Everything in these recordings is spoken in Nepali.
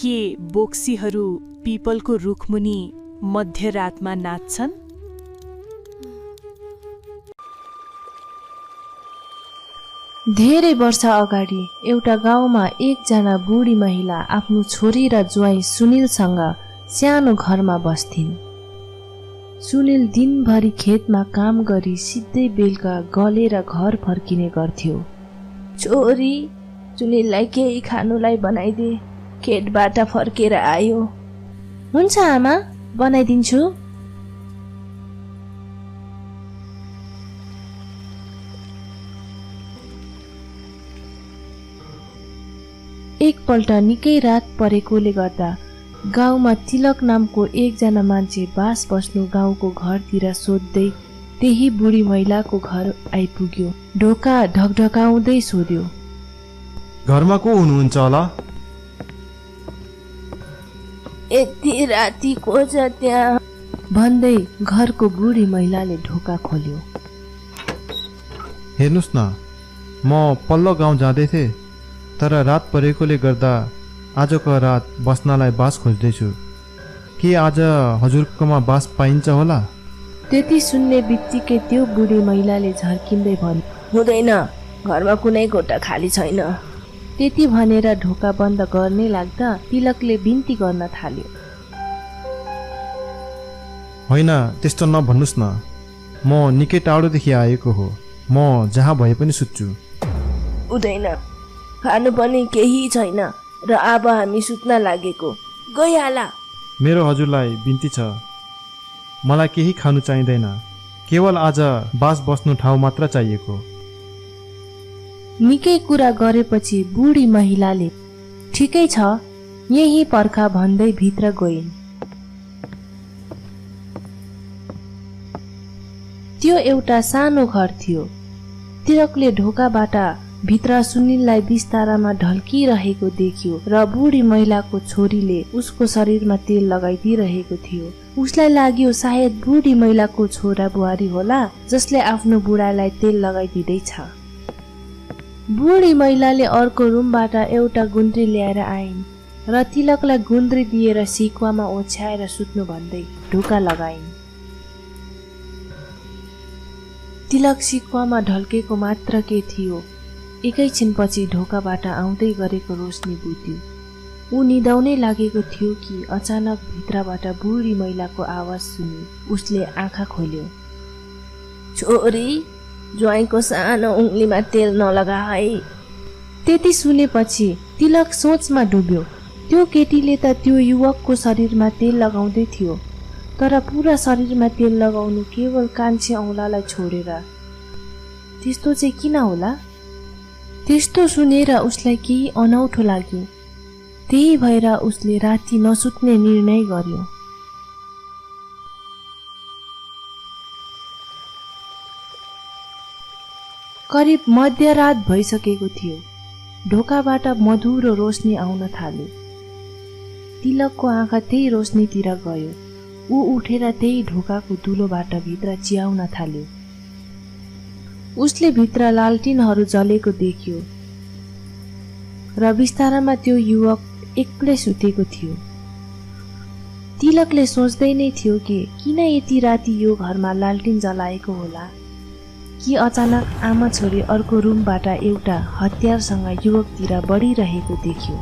के बोक्सीहरू पिपलको रुखमुनि मध्यरातमा नाच्छन्? धेरै वर्ष अगाडि एउटा गाउँमा एकजना बुढी महिला आफ्नो छोरी र ज्वाइँ सुनिलसँग सानो घरमा बस्थिन्। सुनिल दिनभरि खेतमा काम गरी सिधै बेलुका गलेर घर फर्किने गर्थ्यो। छोरी, सुनिललाई केही खानुलाई बनाइदे, खेतबाट फर्केर आयो। हुन्छ आमा, बनाइदिन्छु। एकपल्ट निकै रात परेकोले गर्दा गाउँमा तिलक नामको एकजना मान्छे बास बस्नु गाउँको घरतिर सोध्दै त्यही बुढी महिलाको घर आइपुग्यो। ढोका ढकढकाउँदै सोध्यो, घरमा को हुनुहुन्छ होला? यति राति को छ त्यहाँ भन्दै घरको बुढी महिलाले ढोका खोल्यो। हेर्नुस् न, म पल्लो गाउँ जाँदै थिएँ, तर रात परेकोले गर्दा आजको रात बस्नलाई बास खोज्दैछु। के आज हजुरकोमा बास पाइन्छ होला? त्यति सुन्ने बित्तिकै त्यो बुढी महिलाले झर्किँदै भन्यो, हुँदैन, घरमा कुनै कोठा खाली छैन। त्यति भनेर ढोका बन्द गर्ने लाग्दा तिलकले बिन्ती गर्न थाल्यो, होइन, त्यस्तो नभन्नुस् न, म निकै टाढोदेखि आएको हो, म जहाँ भए पनि सुत्छु। हुँदैन, खानु पनि केही छैन र अब हामी सुत्न लागेको, गइहाला। मेरो हजुरलाई बिन्ती छ, मलाई केही खानु चाहिँदैन, केवल आज बास बस्नु ठाउँ मात्र चाहिएको। निकै कुरा गरेपछि बुढी महिलाले ठिकै छ, यही पर्खा भन्दै भित्र गइन्। त्यो एउटा सानो घर थियो। तिलकले ढोकाबाट भित्र सुनिललाई बिस्तारामा ढल्किरहेको देख्यो र बुढी महिलाको छोरीले उसको शरीरमा तेल लगाइदिरहेको थियो। उसलाई लाग्यो सायद बुढी महिलाको छोरा बुहारी होला जसले आफ्नो बुढालाई तेल लगाइदिँदैछ। बुढी महिलाले अर्को रुमबाट एउटा गुन्द्री ल्याएर आइन् र तिलकलाई गुन्द्री दिएर सिकुवामा ओछ्याएर सुत्नु भन्दै ढोका लगाइन्। तिलक सिकुवामा ढल्केको मात्र के थियो, एकैछिनपछि ढोकाबाट आउँदै गरेको रोशनी बुझ्यो। ऊ निदाउनै लागेको थियो कि अचानक भित्रबाट बुढी महिलाको आवाज सुन्यो। उसले आँखा खोल्यो, छोरी, ज्वाइँको सानो उङ्लीमा तेल नलगा है। त्यति सुनेपछि तिलक सोचमा डुब्यो। त्यो केटीले त त्यो युवकको शरीरमा तेल लगाउँदै थियो, तर पुरा शरीरमा तेल लगाउनु केवल कान्छे औँलालाई छोडेर। त्यस्तो चाहिँ किन होला? त्यस्तो सुनेर उसलाई केही अनौठो लाग्यो। त्यही भएर उसले राति नसुत्ने निर्णय गर्यो। करिब मध्यरात भइसकेको थियो। ढोकाबाट मधुरो रोशनी आउन थाल्यो। तिलकको आँखा त्यही रोशनीतिर गयो। ऊ उठेर त्यही ढोकाको दुलोबाट भित्र चियाउन थाल्यो। उसले भित्र लालटिनहरू जलेको देख्यो र बिस्तारामा त्यो युवक एक्लै सुतेको थियो। तिलकले सोच्दै नै थियो कि किन यति राति यो घरमा लालटिन जलाएको होला, कि अचानक आमा छोरी अर्को रुमबाट एउटा हतियारसँग युवकतिर बढिरहेको देख्यो।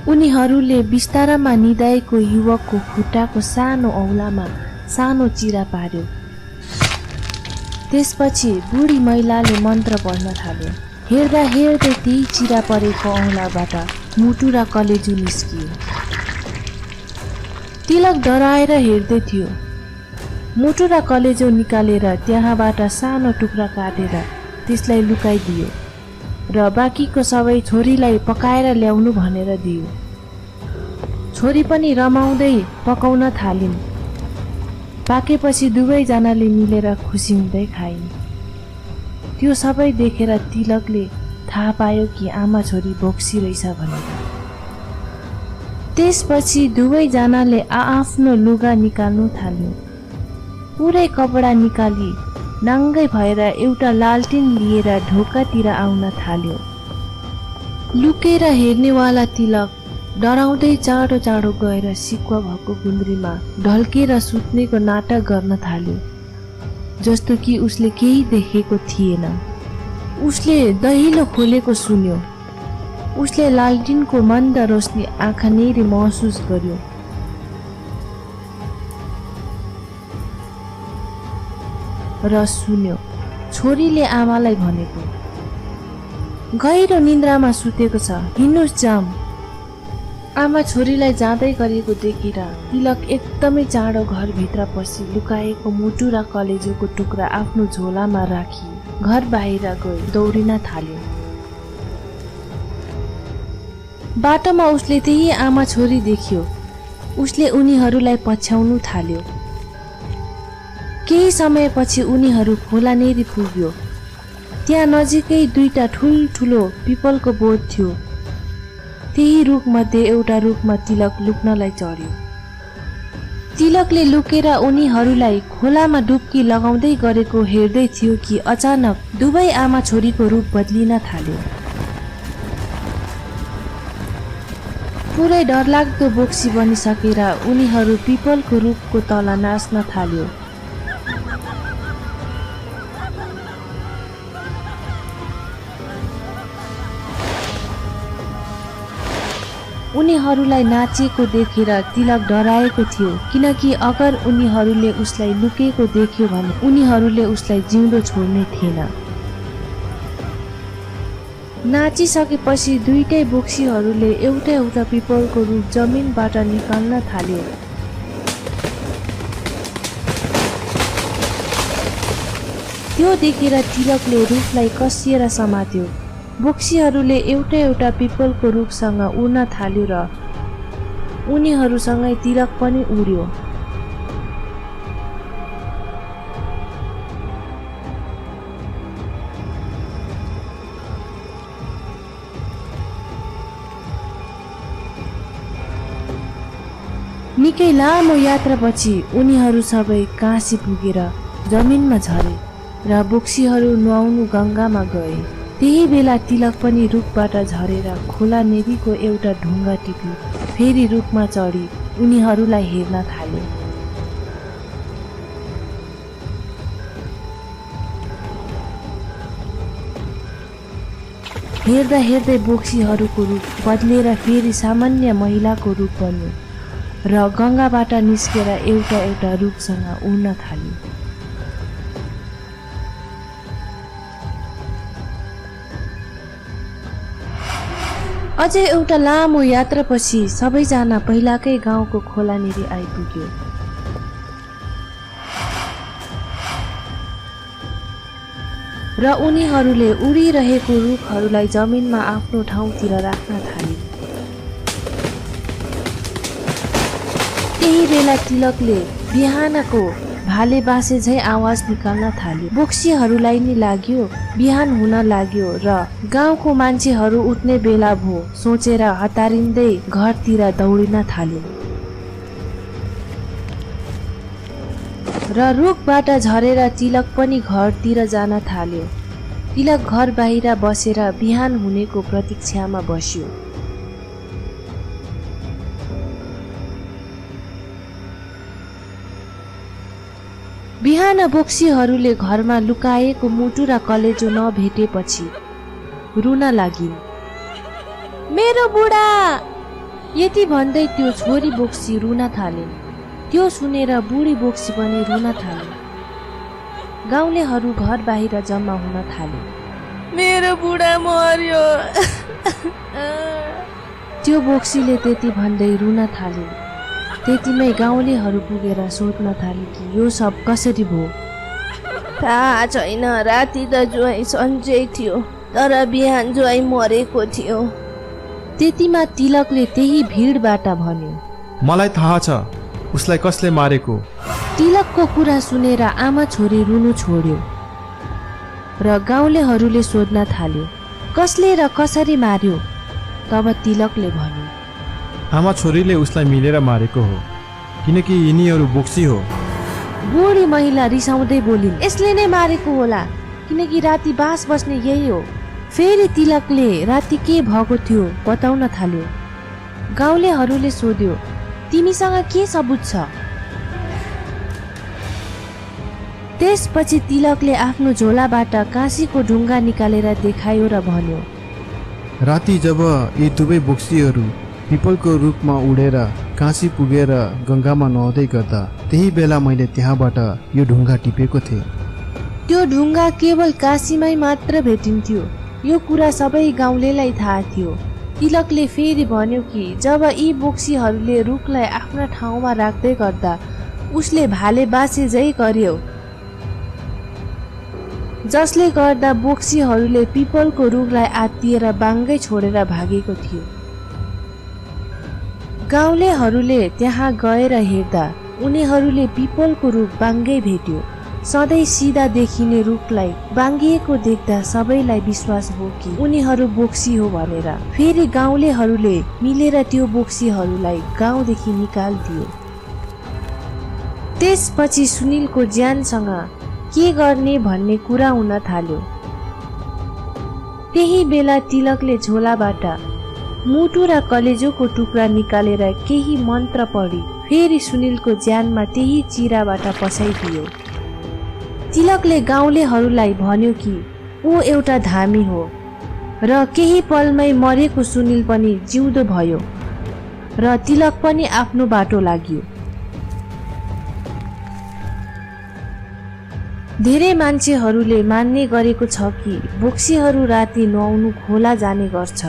उनीहरूले बिस्तारामा निदाएको युवकको खुट्टाको सानो औँलामा सानो चिरा पार्यो। त्यसपछि बुढी महिलाले मन्त्र पढ्न थाल्यो। हेर्दा हेर्दै त्यही चिरा परेको औँलाबाट मुटु र कलेजु निस्कियो। तिलक डराएर हेर्दै थियो। मुटु र कलेजो निकालेर त्यहाँबाट सानो टुक्रा काटेर त्यसलाई लुकाइदियो र बाँकीको सबै छोरीलाई पकाएर ल्याउनु भनेर दियो। छोरी पनि रमाउँदै पकाउन थालिन्। पाकेपछि दुवैजनाले मिलेर खुसी हुँदै खाइन्। त्यो सबै देखेर तिलकले थाहा पायो कि आमा छोरी बोक्सी रहेछ भनेर। त्यसपछि दुवैजनाले आआफ्नो लुगा निकाल्नु थाल्यो। पुरै कपडा निकाली नाङ्गै भएर एउटा लालटिन लिएर ढोकातिर आउन थाल्यो। लुकेर हेर्नेवाला तिलक डराउँदै चाँडो चाँडो गएर सिक्वा भएको गुन्द्रीमा ढल्केर सुत्नेको नाटक गर्न थाल्यो, जस्तो कि उसले केही देखेको थिएन। उसले दहिलो खोलेको सुन्यो। उसले लालटिनको मन्द रोशनी आँखानेरी महसुस गर्यो। र सुन्यो छोरीले आमालाई भनेको, गहिरो निन्द्रामा सुतेको छ, हिँड्नुस् जाम। आमा छोरीलाई जाँदै गरेको देखेर तिलक एकदमै चाँडो घरभित्र पसी लुकाएको मुटु र कलेजोको टुक्रा आफ्नो झोलामा राखी घर बाहिर गई दौडिन थाल्यो। बाटोमा उसले त्यही आमा छोरी देख्यो। उसले उनीहरूलाई पछ्याउनु थाल्यो। केही समयपछि उनीहरू खोलानेरी पुग्यो। त्यहाँ नजिकै दुईटा ठुल्ठुलो पिपलको बोट थियो। त्यही रुखमध्ये एउटा रुखमा तिलक लुक्नलाई चढ्यो। तिलकले लुकेर उनीहरूलाई खोलामा डुब्की लगाउँदै गरेको हेर्दै थियो कि अचानक दुवै आमा छोरीको रूप बदलिन थाल्यो। पुरै डरलाग्दो बोक्सी बनिसकेर उनीहरू पिपलको रुखको तल नाच्न थाल्यो। उनीहरूलाई नाचेको देखेर तिलक डराएको थियो, किनकि अगर उनीहरूले उसलाई लुकेको देख्यो भने उनीहरूले उसलाई जिउँदो छोड्ने थिएन। नाचिसकेपछि दुईटै बोक्सीहरूले एउटा एउटा पिपलको रुख जमिनबाट निकाल्न थाल्यो। त्यो देखेर तिलकले रुखलाई कसिएर समात्यो। बोक्सीहरूले एउटा एउटा पिपलको रुखसँग उड्न थाल्यो र उनीहरूसँगै तिलक पनि उड्यो। निकै लामो यात्रापछि उनीहरू सबै काशी पुगेर जमिनमा झरे र बोक्सीहरू नुहाउनु गङ्गामा गए। त्यही बेला तिलक पनि रुखबाट झरेर खोला नेरीको एउटा ढुङ्गा टिपी फेरि रुखमा चढी उनीहरूलाई हेर्न थाल्यो। हेर्दा हेर्दै बोक्सीहरूको रूप बदलेर फेरि सामान्य महिलाको रूप बन्यो र गङ्गाबाट निस्केर एउटा एउटा रुखसँग उड्न थाल्यो। अझै एउटा लामो यात्रापछि सबैजना पहिलाकै गाउँको खोलानेरी आइपुग्यो। र उनीहरूले उडिरहेको रुखहरूलाई जमिनमा आफ्नो ठाउँतिर राख्न थाले। त्यही बेला तिलकले बिहानको भाले बासे झै आवाज निकाल्न थाल्यो। बोक्सीहरूलाई नि लाग्यो बिहान हुन लाग्यो र गाउँको मान्छेहरू उठ्ने बेला भो सोचेर हतारिँदै घरतिर दौडिन थाले। र रुखबाट झरेर तिलक पनि घरतिर जान थाल्यो। तिलक घर बाहिर बसेर बिहान हुनेको प्रतीक्षामा बस्यो। बिहान बोक्सीहरूले घरमा लुकाएको मुटु र कलेजो नभेटेपछि रुन लागिन्। मेरो बुढा! यति भन्दै त्यो छोरी बोक्सी रुन थालिन्। त्यो सुनेर बुढी बोक्सी पनि रुन थाले। गाउँलेहरू घर बाहिर जम्मा हुन थाले। मेरो बुढा मर्यो! त्यो बोक्सीले त्यति भन्दै रुन थाले। त्यतिमै गाउँलेहरू पुगेर सोध्न थाले कि यो सब कसरी भयो। थाहा छैन, राति त ज्वाइँ सन्चै थियो, तर बिहान ज्वाइँ मरेको थियो। त्यतिमा तिलकले त्यही भिडबाट भन्यो, मलाई थाहा छ उसलाई कसले मारेको। तिलकको कुरा सुनेर आमा छोरी रुनु छोड्यो र गाउँलेहरूले सोध्न थाल्यो कसले र कसरी मार्यो। तब तिलकले भन्यो, आमा छोरीले उसलाई मिलेर मारेको हो, किनकि यिनीहरू बोक्सी हो। बुढी महिला रिसाउँदै बोलिन्, यसले नै मारेको होला, किनकि राति बास बस्ने यही हो। फेरि तिलकले राति के भएको थियो बताउन थाल्यो। गाउँलेहरूले सोध्यो, तिमीसँग के सबुत छ? त्यसपछि तिलकले आफ्नो झोलाबाट काँसीको ढुङ्गा निकालेर देखायो र भन्यो, राति जब यी दुवै बोक्सीहरू पिपलको रुखमा उडेर काँसी पुगेर गङ्गामा नुहाउँदै गर्दा त्यही बेला मैले त्यहाँबाट यो ढुङ्गा टिपेको थिएँ। त्यो ढुङ्गा केवल काशीमै मात्र भेटिन्थ्यो। यो कुरा सबै गाउँलेलाई थाहा थियो। तिलकले फेरि भन्यो कि जब यी बोक्सीहरूले रुखलाई आफ्ना ठाउँमा राख्दै गर्दा उसले भाले बासे झै गर्यो, जसले गर्दा बोक्सीहरूले पिपलको रुखलाई आत्तिएर बाङ्गै छोडेर भागेको थियो। गाउँलेहरूले त्यहाँ गएर हेर्दा उनीहरूले पिपलको रुख बाङ्गै भेट्यो। सधैँ सिधा देखिने रुखलाई बाङ्गिएको देख्दा सबैलाई विश्वास हो कि उनीहरू बोक्सी हो भनेर। फेरि गाउँलेहरूले मिलेर त्यो बोक्सीहरूलाई गाउँदेखि निकालिदियो। त्यसपछि सुनिलको ज्यानसँग के गर्ने भन्ने कुरा हुन थाल्यो। त्यही बेला तिलकले झोलाबाट मुटु र कलेजोको टुक्रा निकालेर केही मन्त्र पढी फेरि सुनिलको ज्यानमा त्यही चिराबाट पसाइदियो। तिलकले गाउँलेहरूलाई भन्यो कि ऊ एउटा धामी हो र केही पलमै मरेको सुनिल पनि जिउँदो भयो र तिलक पनि आफ्नो बाटो लाग्यो। धेरै मान्छेहरूले मान्ने गरेको छ कि बोक्सीहरू राति नुहाउनु खोला जाने गर्छ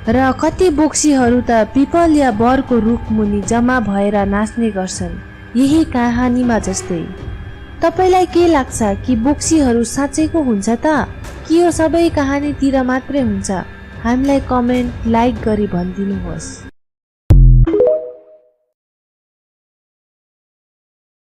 र कति बोक्सीहरू त पिपल या बरको रुख मुनि जम्मा भएर नाच्ने गर्छन्, यही कहानीमा जस्तै। तपाईलाई के लाग्छ कि बोक्सीहरू साँच्चैको हुन्छ त कि यो सबै कहानीतिर मात्रै हुन्छ? हामीलाई कमेन्ट, लाइक गरी भनिदिनुहोस्।